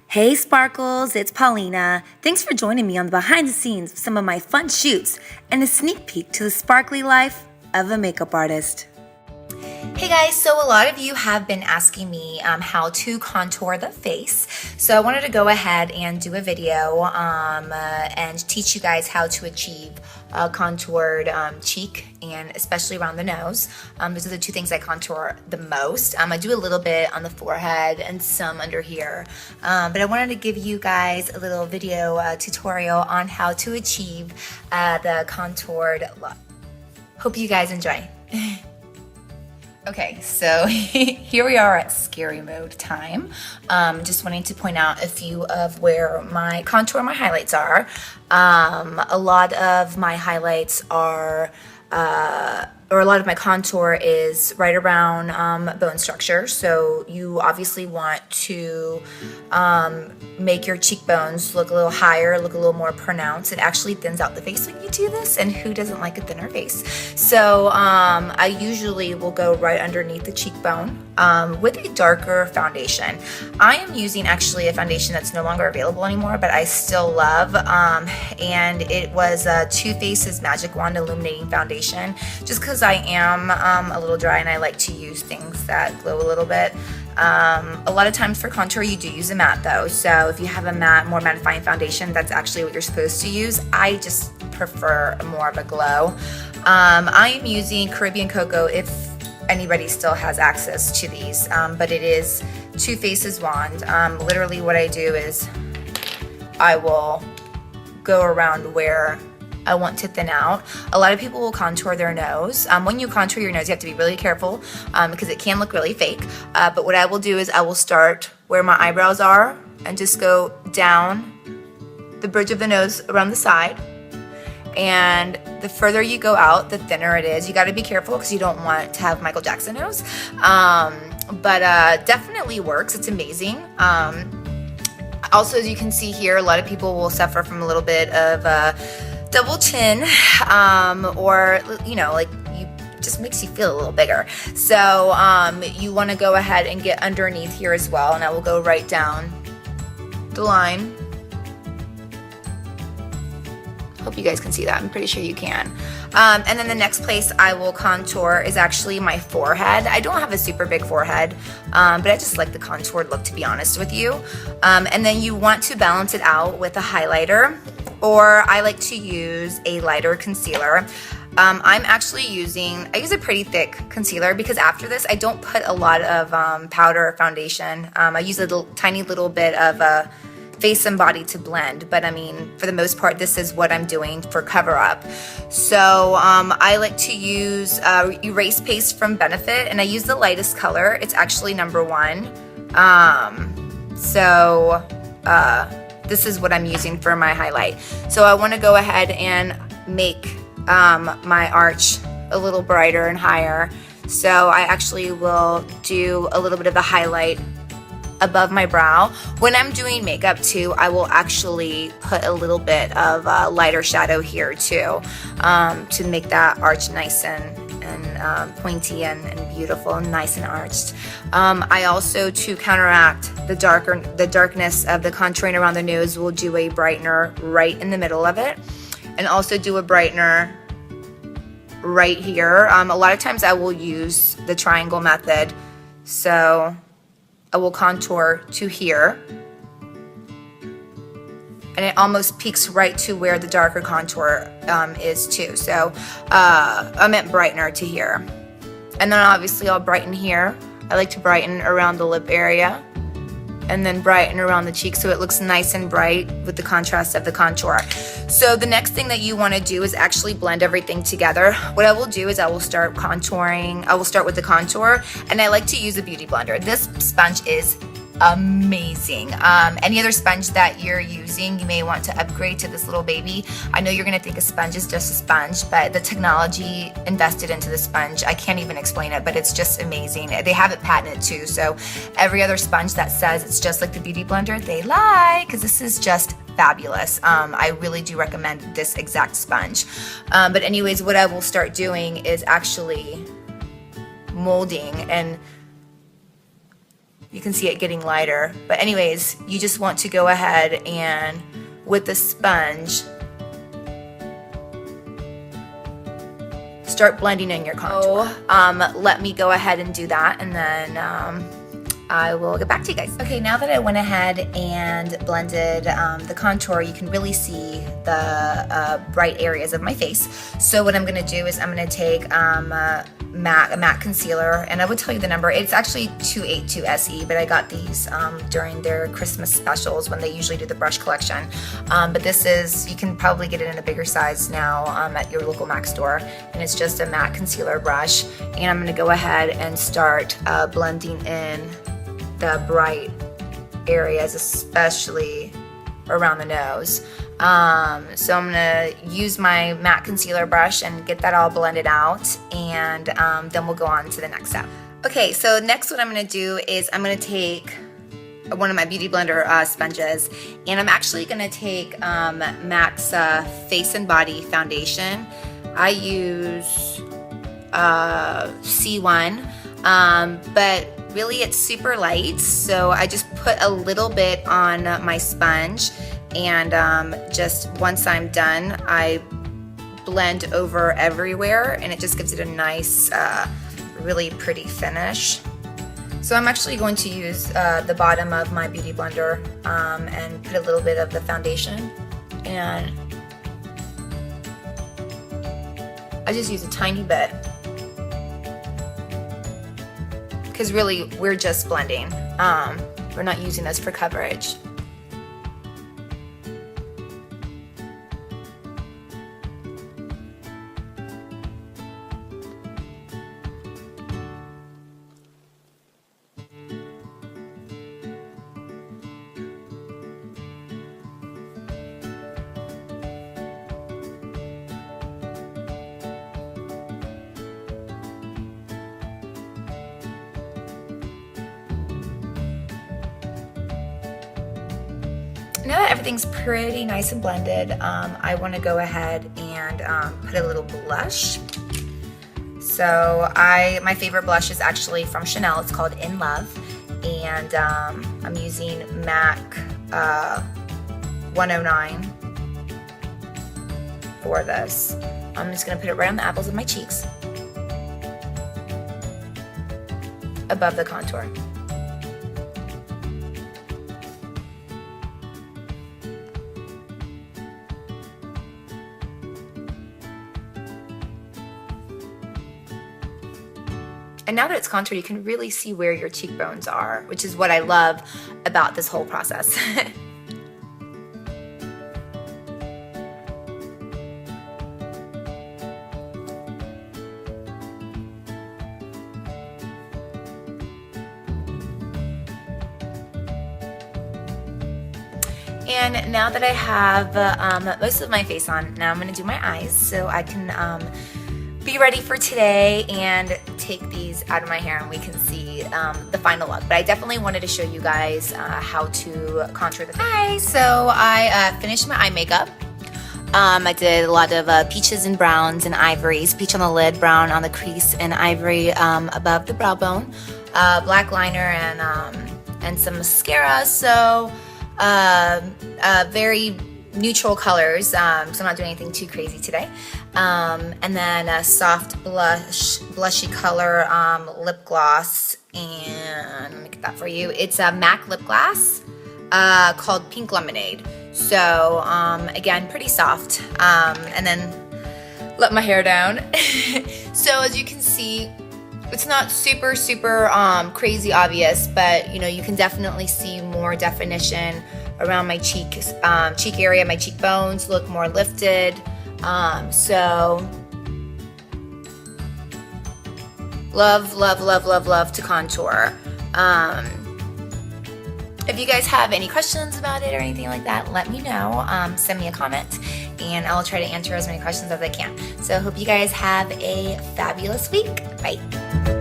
Hey Sparkles, it's Paulina. Thanks for joining me on the behind the scenes of some of my fun shoots and a sneak peek to the sparkly life of a makeup artist. Hey guys, so a lot of you have been asking me how to contour the face. So I wanted to go ahead and do a video and teach you guys how to achieve a contoured cheek and especially around the nose. Those are the two things I contour the most. I do a little bit on the forehead and some under here. But I wanted to give you guys a little video tutorial on how to achieve the contoured look. Hope you guys enjoy. Okay, so here we are at scary mode time. Just wanting to point out a few of where my contour, my highlights are. A lot of my highlights are, or a lot of my contour is right around bone structure. So you obviously want to make your cheekbones look a little higher, look a little more pronounced. It actually thins out the face when you do this, and who doesn't like a thinner face? So I usually will go right underneath the cheekbone with a darker foundation. I am using actually a foundation that's no longer available anymore, but I still love, and it was Too Faced's Magic Wand Illuminating Foundation, just because I am a little dry and I like to use things that glow a little bit. A lot of times for contour you do use a matte though, so if you have a matte, more mattifying foundation, that's actually what you're supposed to use. I just prefer more of a glow. I am using Caribbean Cocoa if anybody still has access to these, but it is Too Faced's wand. Literally what I do is I will go around where I want to thin out. A lot of people will contour their nose. When you contour your nose, you have to be really careful because it can look really fake. But what I will do is I will start where my eyebrows are and just go down the bridge of the nose around the side. And the further you go out, the thinner it is. You got to be careful because you don't want to have Michael Jackson nose. But definitely works. It's amazing. Also, as you can see here, a lot of people will suffer from a little bit of double chin, or you know, like just makes you feel a little bigger. So you want to go ahead and get underneath here as well, and I will go right down the line. Hope you guys can see that. I'm pretty sure you can. And then the next place I will contour is actually my forehead. I don't have a super big forehead, but I just like the contoured look, to be honest with you. And then you want to balance it out with a highlighter, or I like to use a lighter concealer. I'm actually I use a pretty thick concealer because after this I don't put a lot of powder or foundation. I use a tiny little bit of face and body to blend, but I mean, for the most part, this is what I'm doing for cover up. So I like to use Erase Paste from Benefit, and I use the lightest color. It's actually number 1. This is what I'm using for my highlight. So I want to go ahead and make my arch a little brighter and higher. So I actually will do a little bit of the highlight above my brow. When I'm doing makeup too, I will actually put a little bit of lighter shadow here too, to make that arch nice and pointy and beautiful and nice and arched. I also, to counteract the darkness of the contouring around the nose, will do a brightener right in the middle of it, and also do a brightener right here. A lot of times I will use the triangle method, so I will contour to here, and it almost peaks right to where the darker contour is too. So I meant brightener to here. And then obviously I'll brighten here. I like to brighten around the lip area, and then brighten around the cheek so it looks nice and bright with the contrast of the contour. So the next thing that you want to do is actually blend everything together. What I will do is I will start contouring. I will start with the contour, and I like to use a beauty blender. This sponge is amazing. Any other sponge that you're using, you may want to upgrade to this little baby. I know you're gonna think a sponge is just a sponge, but the technology invested into the sponge, I can't even explain it, but it's just amazing. They have it patented too, so every other sponge that says it's just like the beauty blender, they lie, because this is just fabulous. I really do recommend this exact sponge. But anyways, what I will start doing is actually molding and you can see it getting lighter. But anyways, you just want to go ahead and with the sponge start blending in your contour. Let me go ahead and do that, and then I will get back to you guys. Okay, now that I went ahead and blended the contour, you can really see the bright areas of my face. So what I'm gonna do is I'm gonna take a matte concealer, and I would tell you the number. It's actually 282 SE, but I got these during their Christmas specials when they usually do the brush collection. But this is, you can probably get it in a bigger size now at your local MAC store, and it's just a matte concealer brush. And I'm gonna go ahead and start blending in the bright areas, especially around the nose. So I'm gonna use my matte concealer brush and get that all blended out, and then we'll go on to the next step. Okay, so next what I'm gonna do is I'm gonna take one of my Beauty Blender sponges, and I'm actually gonna take MAC's Face and Body Foundation. I use C1, but really it's super light, so I just put a little bit on my sponge, and just once I'm done, I blend over everywhere, and it just gives it a nice, really pretty finish. So I'm actually going to use the bottom of my Beauty Blender and put a little bit of the foundation, and I just use a tiny bit, because really we're just blending. We're not using this for coverage. Now that everything's pretty nice and blended, I want to go ahead and put a little blush. So my favorite blush is actually from Chanel. It's called In Love, and I'm using MAC 109 for this. I'm just going to put it right on the apples of my cheeks, above the contour. And now that it's contoured, you can really see where your cheekbones are, which is what I love about this whole process. And now that I have most of my face on, now I'm going to do my eyes so I can be ready for today and take these out of my hair and we can see the final look. But I definitely wanted to show you guys how to contour the face. Hi, so I finished my eye makeup. I did a lot of peaches and browns and ivories, peach on the lid, brown on the crease, and ivory above the brow bone, black liner, and some mascara. So very neutral colors, so I'm not doing anything too crazy today. And then a soft blushy color lip gloss, and let me get that for you. It's a MAC lip gloss called Pink Lemonade. So again, pretty soft, and then let my hair down. So as you can see, it's not super crazy obvious, but you know, you can definitely see more definition around my cheek area. My cheekbones look more lifted. So love to contour. If you guys have any questions about it or anything like that, let me know. Send me a comment and I'll try to answer as many questions as I can. So I hope you guys have a fabulous week. Bye.